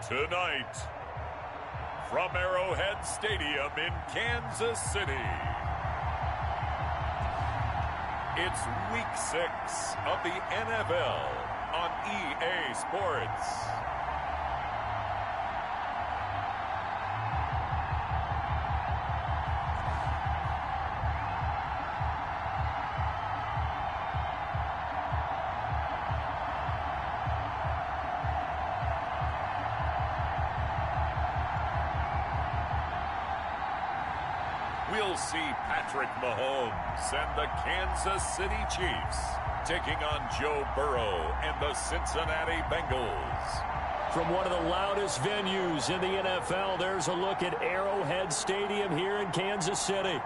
Tonight, from Arrowhead Stadium in Kansas City, it's Week 6 of the NFL on EA Sports. We'll see Patrick Mahomes and the Kansas City Chiefs taking on Joe Burrow and the Cincinnati Bengals. From one of the loudest venues in the NFL, there's a look at Arrowhead Stadium here in Kansas City.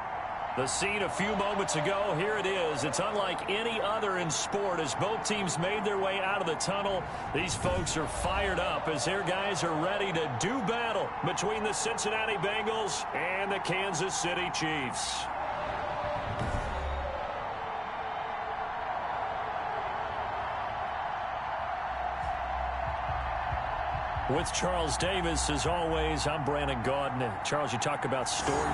The scene a few moments ago, here it is. It's unlike any other in sport as both teams made their way out of the tunnel. These folks are fired up as their guys are ready to do battle between the Cincinnati Bengals and the Kansas City Chiefs. With Charles Davis, as always, I'm Brandon Gaudin. Charles, you talk about story.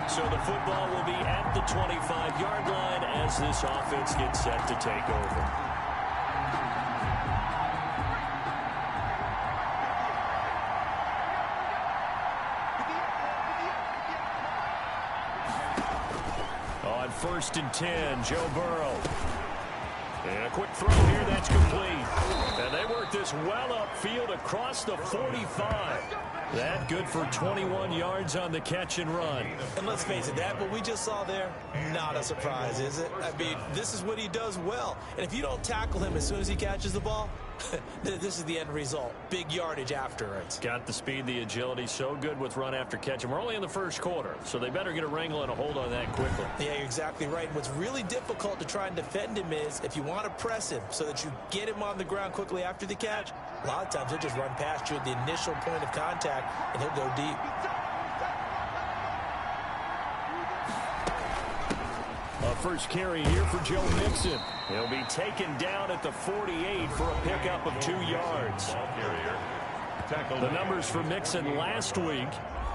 So the football will be at the 25-yard line as this offense gets set to take over. On 1st and 10, Joe Burrow. And a quick throw here, that's complete. And they work this well upfield across the 45. That good for 21 yards on the catch and run. And let's face it, that what we just saw there, not a surprise, is it? I mean, this is what he does well. And if you don't tackle him as soon as he catches the ball, this is the end result. Big yardage after it. Got the speed, the agility, so good with run after catch. And we're only in the first quarter, so they better get a wrangle and a hold on that quickly. Yeah, you're exactly right. And what's really difficult to try and defend him is if you want to press him so that you get him on the ground quickly after the catch, a lot of times he'll just run past you at the initial point of contact, and he'll go deep. First carry here for Joe Mixon. He'll be taken down at the 48 for a pickup of 2 yards. The numbers for Mixon last week,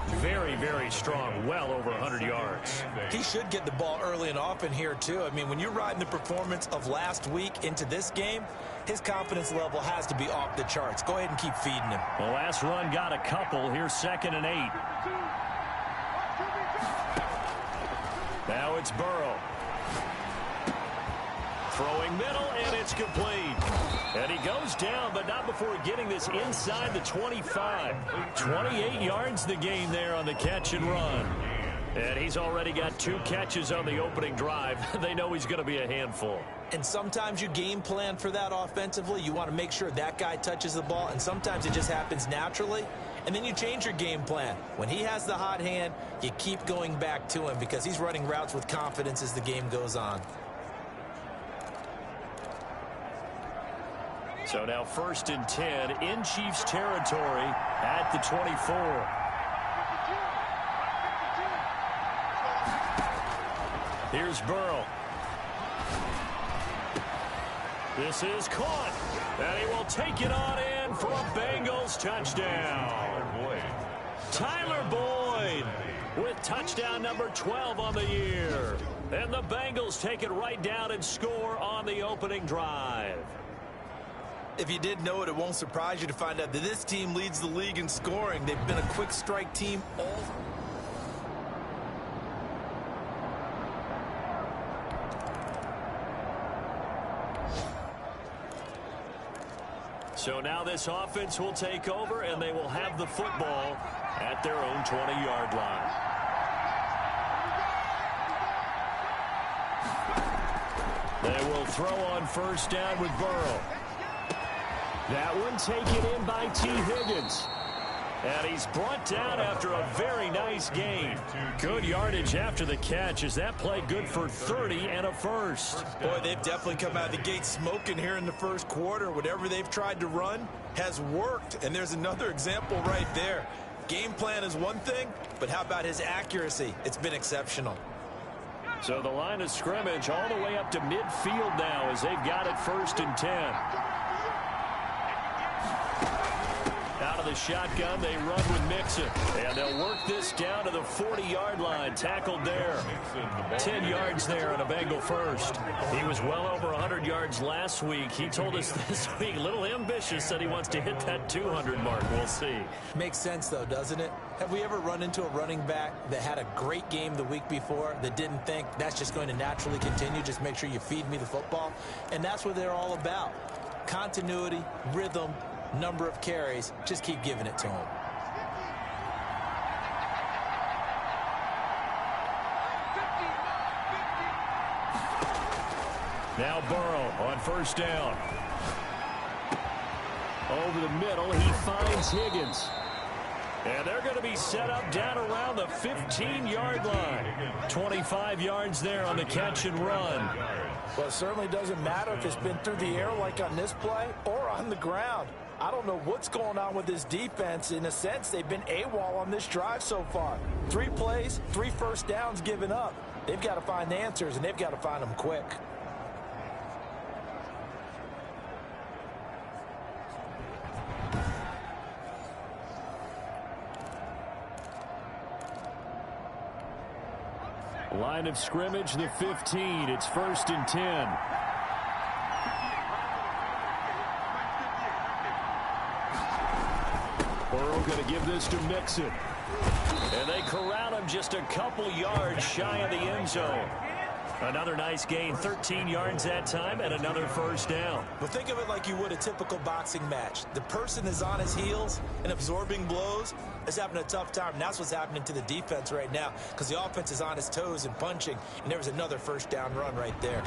very, very strong, well over 100 yards. He should get the ball early and often here, too. I mean, when you're riding the performance of last week into this game, his confidence level has to be off the charts. Go ahead and keep feeding him. The last run got a couple. Here's 2nd and 8. Now it's Burrow. Throwing middle, and it's complete. And he goes down, but not before getting this inside the 25. 28 yards the gain there on the catch and run. And he's already got 2 catches on the opening drive. They know he's going to be a handful. And sometimes you game plan for that offensively. You want to make sure that guy touches the ball, and sometimes it just happens naturally. And then you change your game plan. When he has the hot hand, you keep going back to him because he's running routes with confidence as the game goes on. So now 1st and 10 in Chiefs territory at the 24. Here's Burrow. This is caught. And he will take it on in for a Bengals touchdown. Tyler Boyd with touchdown number 12 on the year. And the Bengals take it right down and score on the opening drive. If you didn't know it, it won't surprise you to find out that this team leads the league in scoring. They've been a quick strike team all. So now this offense will take over, and they will have the football at their own 20-yard line. They will throw on 1st down with Burrow. That one taken in by T. Higgins. And he's brought down after a very nice gain. Good yardage after the catch. Is that play good for 30 and a first? Boy, they've definitely come out of the gate smoking here in the first quarter. Whatever they've tried to run has worked. And there's another example right there. Game plan is one thing, but how about his accuracy? It's been exceptional. So the line of scrimmage all the way up to midfield now as they've got it 1st and 10. Out of the shotgun, they run with Mixon. And they'll work this down to the 40-yard line. Tackled there. 10 yards there on a Bengal first. He was well over 100 yards last week. He told us this week, a little ambitious, said he wants to hit that 200 mark. We'll see. Makes sense, though, doesn't it? Have we ever run into a running back that had a great game the week before that didn't think that's just going to naturally continue? Just make sure you feed me the football. And that's what they're all about. Continuity, rhythm, number of carries. Just keep giving it to him. Now Burrow on 1st down. Over the middle, he finds Higgins. And they're going to be set up down around the 15-yard line. 25 yards there on the catch and run. Well, it certainly doesn't matter if it's been through the air like on this play or on the ground. I don't know what's going on with this defense. In a sense, they've been AWOL on this drive so far. 3 plays, 3 first downs given up. They've got to find answers, and they've got to find them quick. Line of scrimmage, the 15. It's 1st and 10. Burrow going to give this to Mixon. And they corral him just a couple yards shy of the end zone. Another nice gain, 13 yards that time, and another 1st down. Well, think of it like you would a typical boxing match. The person is on his heels and absorbing blows is having a tough time. And that's what's happening to the defense right now because the offense is on his toes and punching, and there was another 1st down run right there.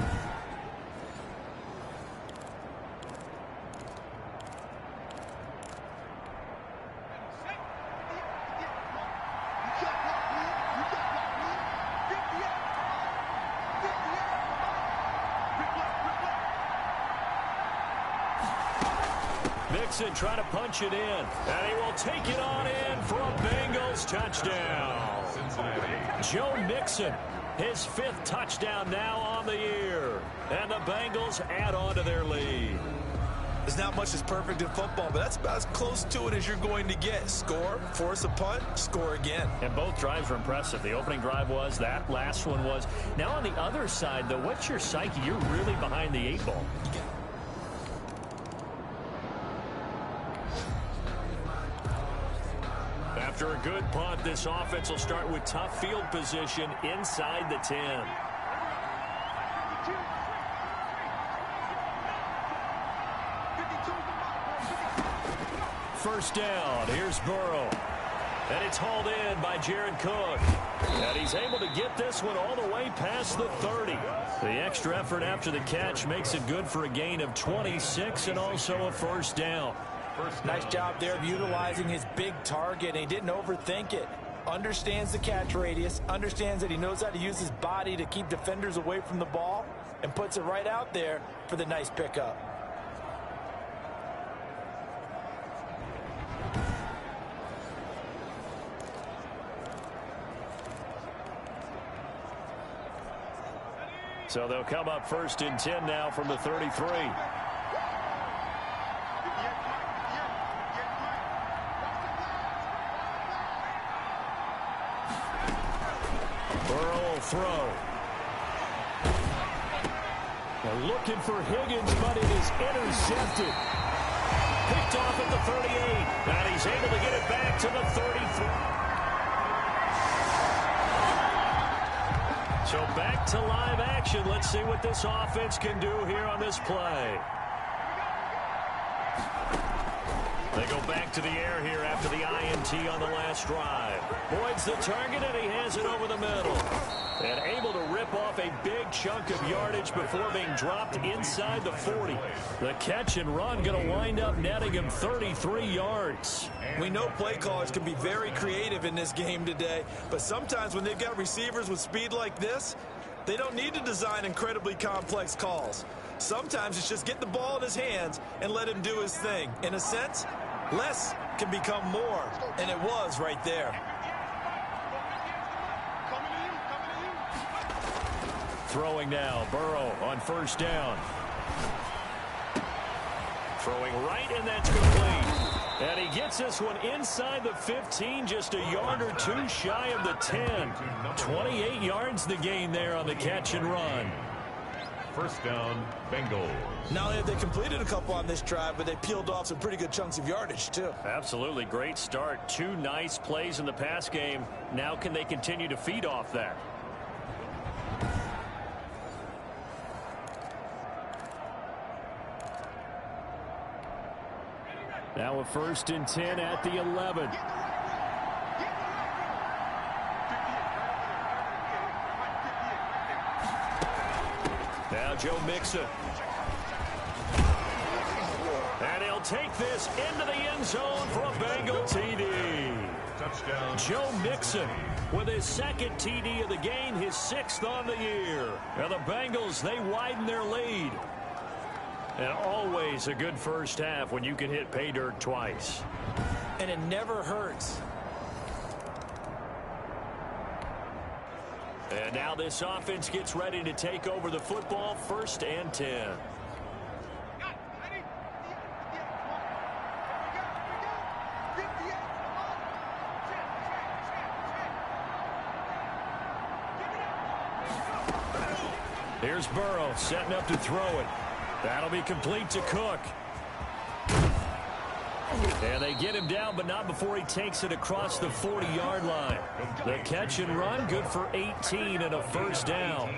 Mixon trying to punch it in, and he will take it on in for a Bengals touchdown. Joe Mixon, his 5th touchdown now on the year, and the Bengals add on to their lead. There's not much that's perfect in football, but that's about as close to it as you're going to get. Score, force a punt, score again. And both drives were impressive. The opening drive was, that last one was. Now on the other side, though, what's your psyche? You're really behind the 8 ball. After a good punt, this offense will start with tough field position inside the 10. First down, here's Burrow. And it's hauled in by Jared Cook. And he's able to get this one all the way past the 30. The extra effort after the catch makes it good for a gain of 26 and also a 1st down. Nice job there of utilizing his big target, and he didn't overthink it. Understands the catch radius, understands that he knows how to use his body to keep defenders away from the ball, and puts it right out there for the nice pickup. So they'll come up 1st and 10 now from the 33. Throw. They're looking for Higgins, but it is intercepted. Picked off at the 38, and he's able to get it back to the 33. So back to live action. Let's see what this offense can do here on this play. They go back to the air here after the INT on the last drive. Boyd's the target, and he has it over the middle. And able to rip off a big chunk of yardage before being dropped inside the 40. The catch and run going to wind up netting him 33 yards. We know play callers can be very creative in this game today, but sometimes when they've got receivers with speed like this, they don't need to design incredibly complex calls. Sometimes it's just get the ball in his hands and let him do his thing. In a sense, less can become more, and it was right there. Throwing now, Burrow on first down. Throwing right, and that's complete. And he gets this one inside the 15, just a yard or two shy of the 10. 28 yards the gain there on the catch and run. First down, Bengals. Not only have they completed a couple on this drive, but they peeled off some pretty good chunks of yardage, too. Absolutely great start. Two nice plays in the pass game. Now can they continue to feed off that? Now a 1st and 10 at the 11. Now Joe Mixon. And he'll take this into the end zone for a Bengal TD. Touchdown. Joe Mixon with his 2nd TD of the game, his 6th on the year. Now the Bengals, they widen their lead. And always a good first half when you can hit pay dirt twice. And it never hurts. And now this offense gets ready to take over the football. 1st and 10. Here's Burrow setting up to throw it. That'll be complete to Cook. And they get him down, but not before he takes it across the 40-yard line. The catch and run, good for 18 and a first down.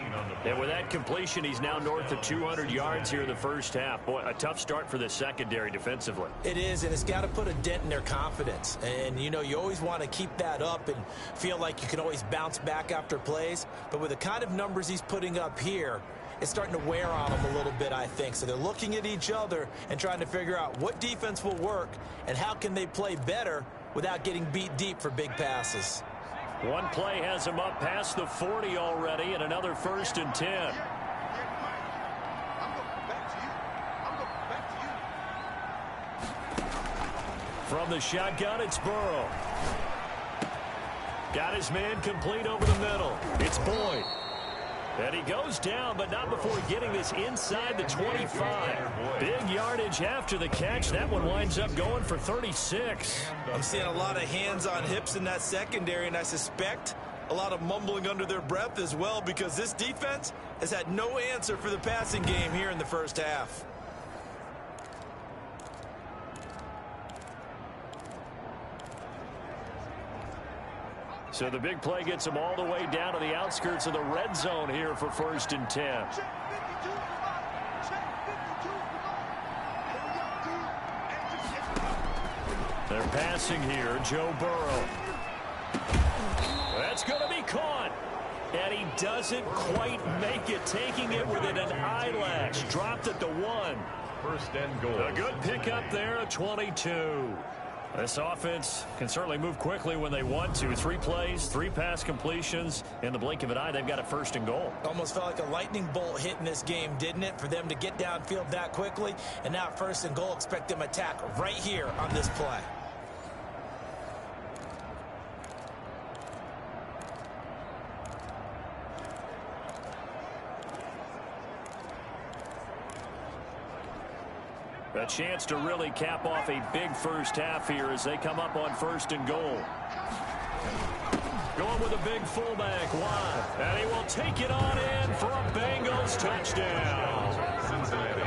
And with that completion, he's now north of 200 yards here in the first half. Boy, a tough start for the secondary defensively. It is, and it's got to put a dent in their confidence. And, you know, you always want to keep that up and feel like you can always bounce back after plays. But with the kind of numbers he's putting up here, it's starting to wear on them a little bit, I think. So they're looking at each other and trying to figure out what defense will work and how can they play better without getting beat deep for big passes. One play has him up past the 40 already, and another 1st and 10. From the shotgun, it's Burrow. Got his man complete over the middle. It's Boyd. And he goes down, but not before getting this inside the 25. Big yardage after the catch. That one winds up going for 36. I'm seeing a lot of hands on hips in that secondary, and I suspect a lot of mumbling under their breath as well, because this defense has had no answer for the passing game here in the first half. So the big play gets them all the way down to the outskirts of the red zone here for 1st and 10. They're passing here, Joe Burrow. That's going to be caught. And he doesn't quite make it, taking it within an eyelash. Dropped at the 1. 1st and goal. A good pickup there at 22. This offense can certainly move quickly when they want to. 3 plays, 3 pass completions. In the blink of an eye, they've got a 1st and goal. Almost felt like a lightning bolt hit in this game, didn't it? For them to get downfield that quickly. And now 1st and goal, expect them to attack right here on this play. A chance to really cap off a big first half here as they come up on 1st and goal. Going with a big fullback wide. And he will take it on in for a Bengals touchdown.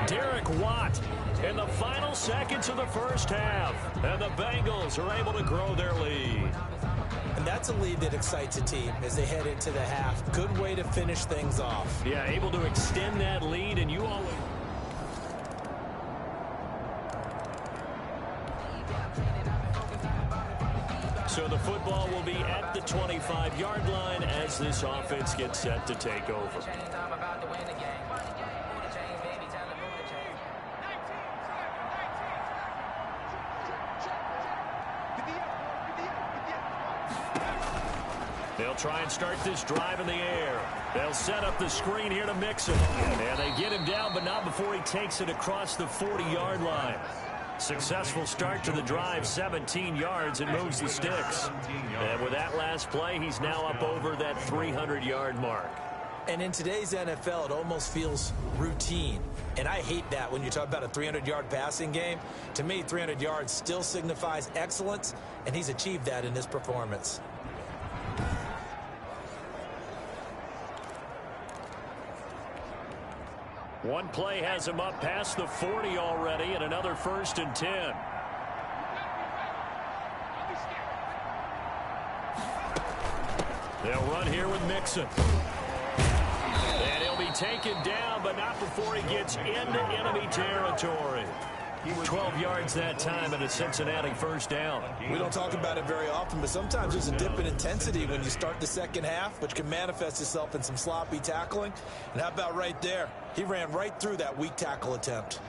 Derek Watt in the final seconds of the first half. And the Bengals are able to grow their lead. And that's a lead that excites a team as they head into the half. Good way to finish things off. Yeah, able to extend that lead, and you always... So the football will be at the 25-yard line as this offense gets set to take over. They'll try and start this drive in the air. They'll set up the screen here to Mixon. And they get him down, but not before he takes it across the 40-yard line. Successful start to the drive, 17 yards, and moves the sticks. And with that last play, he's now up over that 300-yard mark. And in today's NFL, it almost feels routine. And I hate that when you talk about a 300-yard passing game. To me, 300 yards still signifies excellence, and he's achieved that in this performance. One play has him up past the 40 already, and another 1st and 10. They'll run here with Mixon. And he'll be taken down, but not before he gets into enemy territory. 12 yards that time and a Cincinnati 1st down. We don't talk about it very often, but sometimes there's a dip in intensity when you start the second half, which can manifest itself in some sloppy tackling. And how about right there? He ran right through that weak tackle attempt.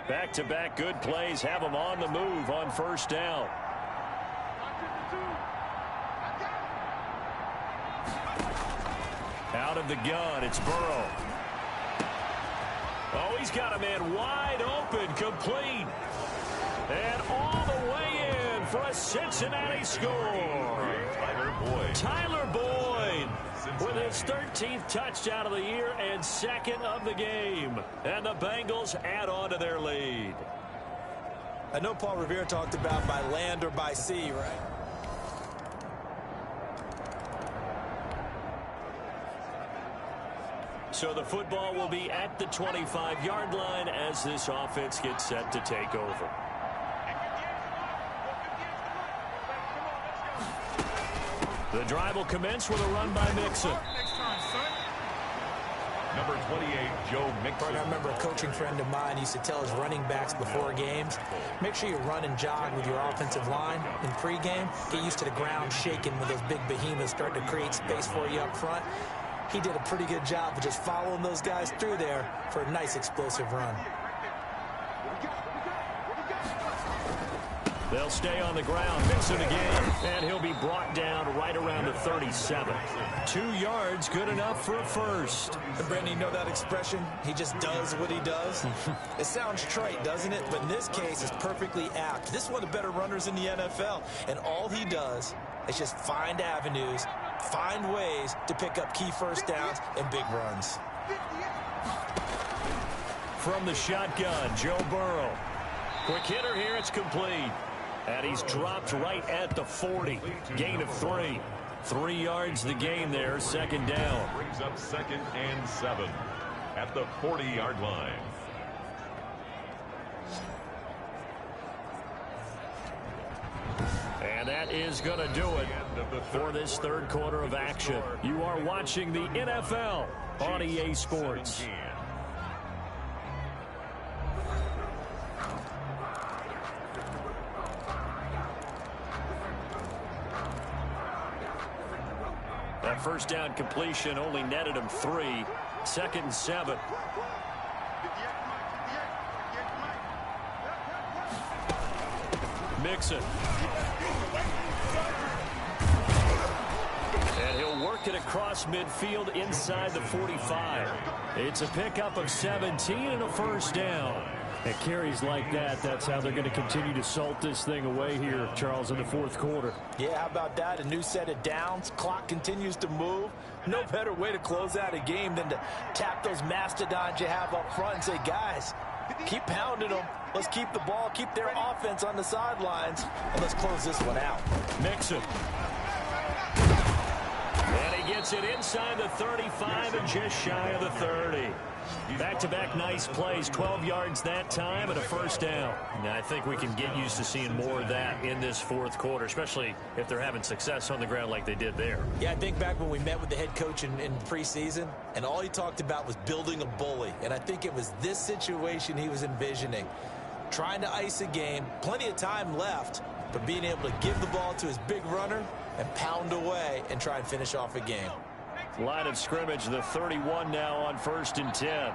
Back-to-back good plays have him on the move on 1st down. Out of the gun, it's Burrow. Oh, he's got a man wide open, complete. And all the way in for a Cincinnati score. Tyler Boyd with his 13th touchdown of the year and 2nd of the game. And the Bengals add on to their lead. I know Paul Revere talked about by land or by sea, right? So the football will be at the 25-yard line as this offense gets set to take over. The drive will commence with a run by Mixon. Number 28, Joe Mixon. I remember a coaching friend of mine used to tell his running backs before games, make sure you run and jog with your offensive line in pregame. Get used to the ground shaking when those big behemoths start to create space for you up front. He did a pretty good job of just following those guys through there for a nice explosive run. They'll stay on the ground. Mixon again. And he'll be brought down right around the 37. 2 yards, good enough for a first. And Brandon, you know that expression? He just does what he does. It sounds trite, doesn't it? But in this case, it's perfectly apt. This is one of the better runners in the NFL. And all he does is just find avenues, find ways to pick up key first downs and big runs. From the shotgun, Joe Burrow. Quick hitter here, it's complete. And he's dropped right at the 40. Gain of 3. 3 yards the game there, 2nd down. Brings up 2nd and 7 at the 40-yard line. And that is going to do it for this 3rd quarter of action. You are watching the NFL on EA Sports. That 1st down completion only netted him 3. 2nd and 7. Mixon. And he'll work it across midfield inside the 45. It's a pickup of 17 and a 1st down. At carries like that, that's how they're going to continue to salt this thing away here, Charles, in the 4th quarter. Yeah, how about that? A new set of downs. Clock continues to move. No better way to close out a game than to tap those mastodons you have up front and say, guys, keep pounding them. Let's keep the ball, keep their offense on the sidelines, and let's close this one out. Mixon. And he gets it inside the 35 and just shy of the 30. Back-to-back nice plays, 12 yards that time and a 1st down. Now, I think we can get used to seeing more of that in this 4th quarter, especially if they're having success on the ground like they did there. Yeah, I think back when we met with the head coach in preseason, and all he talked about was building a bully. And I think it was this situation he was envisioning. Trying to ice a game, plenty of time left, but being able to give the ball to his big runner and pound away and try and finish off a game. Line of scrimmage, the 31 now on 1st and 10.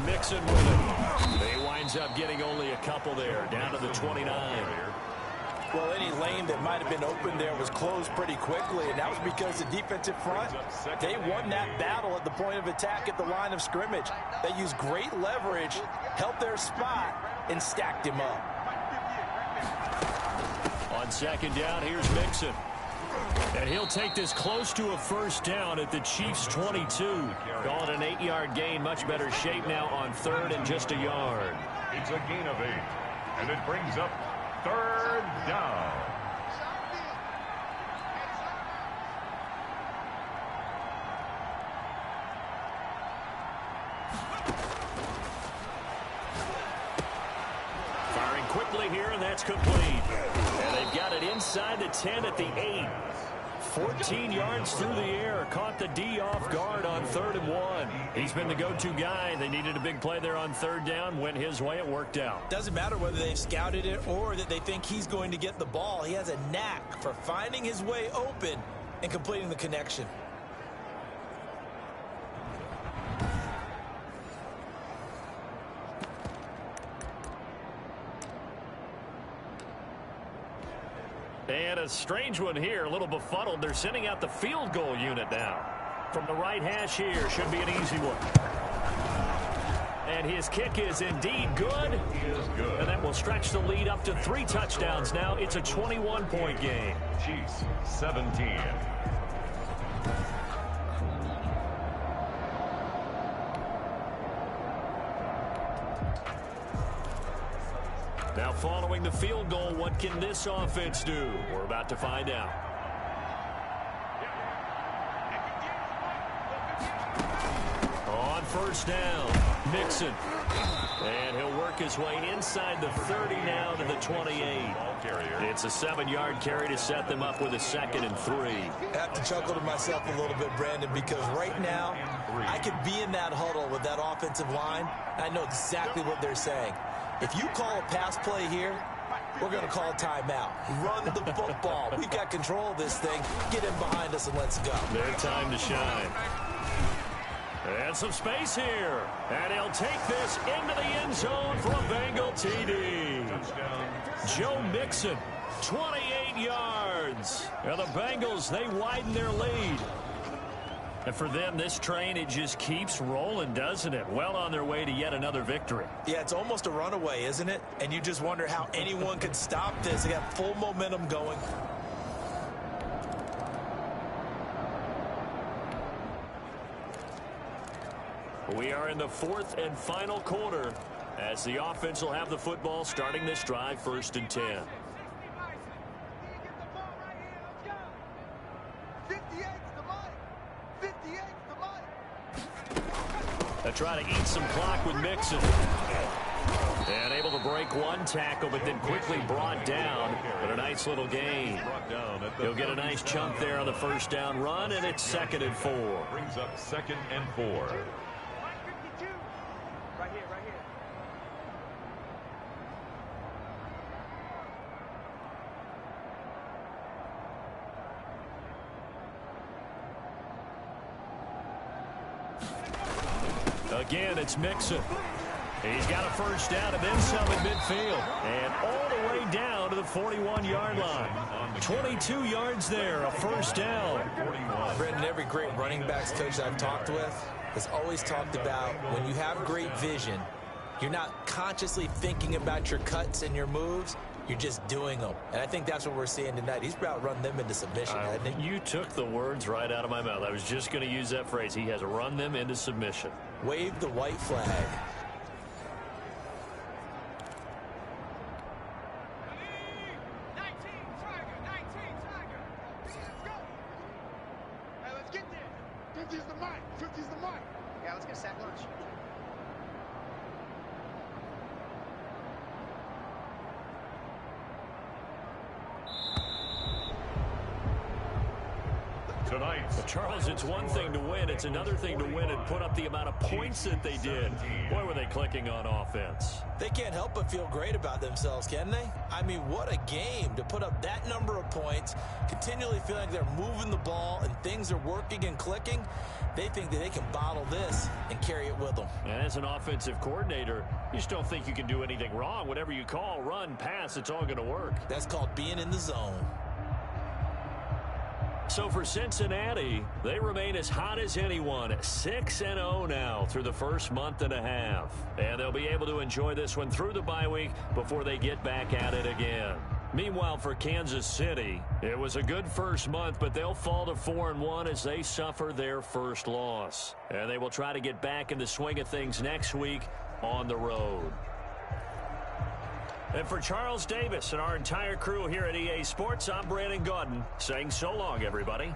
Mixon with it. He winds up getting only a couple there, down to the 29. Well, any lane that might have been open there was closed pretty quickly, and that was because the defensive front, they won that battle at the point of attack at the line of scrimmage. They used great leverage, held their spot, and stacked him up. On second down, here's Mixon. And he'll take this close to a first down at the Chiefs' 22. Call it an 8-yard gain. Much better shape now on third and just a yard. It's a gain of 8, and it brings up third down. Firing quickly here, and that's complete. And they've got it inside the 10 at the 8. 14 yards through the air. Caught the D off guard on 3rd and 1. He's been the go-to guy. They needed a big play there on 3rd down. Went his way. It worked out. Doesn't matter whether they've scouted it or that they think he's going to get the ball. He has a knack for finding his way open and completing the connection. And a strange one here, a little befuddled. They're sending out the field goal unit now. From the right hash here, should be an easy one. And his kick is indeed good. He is good. And that will stretch the lead up to 3 touchdowns now. It's a 21-point game. Chiefs 17. Now following the field goal, what can this offense do? We're about to find out. On first down, Mixon. And he'll work his way inside the 30 now to the 28. It's a 7-yard carry to set them up with a 2nd and 3. I have to chuckle to myself a little bit, Brandon, because right now I could be in that huddle with that offensive line. I know exactly what they're saying. If you call a pass play here, we're going to call a timeout. Run the football. We've got control of this thing. Get in behind us and let's go. Their time to shine. And some space here. And he'll take this into the end zone for a Bengal TD. Joe Mixon, 28 yards. And the Bengals, they widen their lead. And for them, this train, it just keeps rolling, doesn't it? Well on their way to yet another victory. Yeah, it's almost a runaway, isn't it? And you just wonder how anyone could stop this. They got full momentum going. We are in the 4th and final quarter as the offense will have the football starting this drive 1st and 10. They try to eat some clock with Mixon. And able to break one tackle, but then quickly brought down. But a nice little gain. He'll get a nice chunk there on the first down run, and it's 2nd and 4. Brings up 2nd and 4. Right here, right here. Again, it's Mixon. He's got a first down and then some at midfield. And all the way down to the 41-yard line. 22 yards there, a first down. Brendan, every great running backs coach I've talked with has always talked about when you have great vision, you're not consciously thinking about your cuts and your moves. You're just doing them. And I think that's what we're seeing tonight. He's about to run them into submission, hasn't he? You took the words right out of my mouth. I was just going to use that phrase. He has run them into submission. Wave the white flag. Charles, it's one thing to win. It's another thing to win and put up the amount of points that they did. Boy, were they clicking on offense. They can't help but feel great about themselves, can they? I mean, what a game to put up that number of points, continually feel like they're moving the ball and things are working and clicking. They think that they can bottle this and carry it with them. And as an offensive coordinator, you just don't think you can do anything wrong. Whatever you call, run, pass, it's all going to work. That's called being in the zone. So for Cincinnati, they remain as hot as anyone, 6-0 now through the first month and a half. And they'll be able to enjoy this one through the bye week before they get back at it again. Meanwhile, for Kansas City, it was a good first month, but they'll fall to 4-1 as they suffer their first loss. And they will try to get back in the swing of things next week on the road. And for Charles Davis and our entire crew here at EA Sports, I'm Brandon Gaudin saying so long, everybody.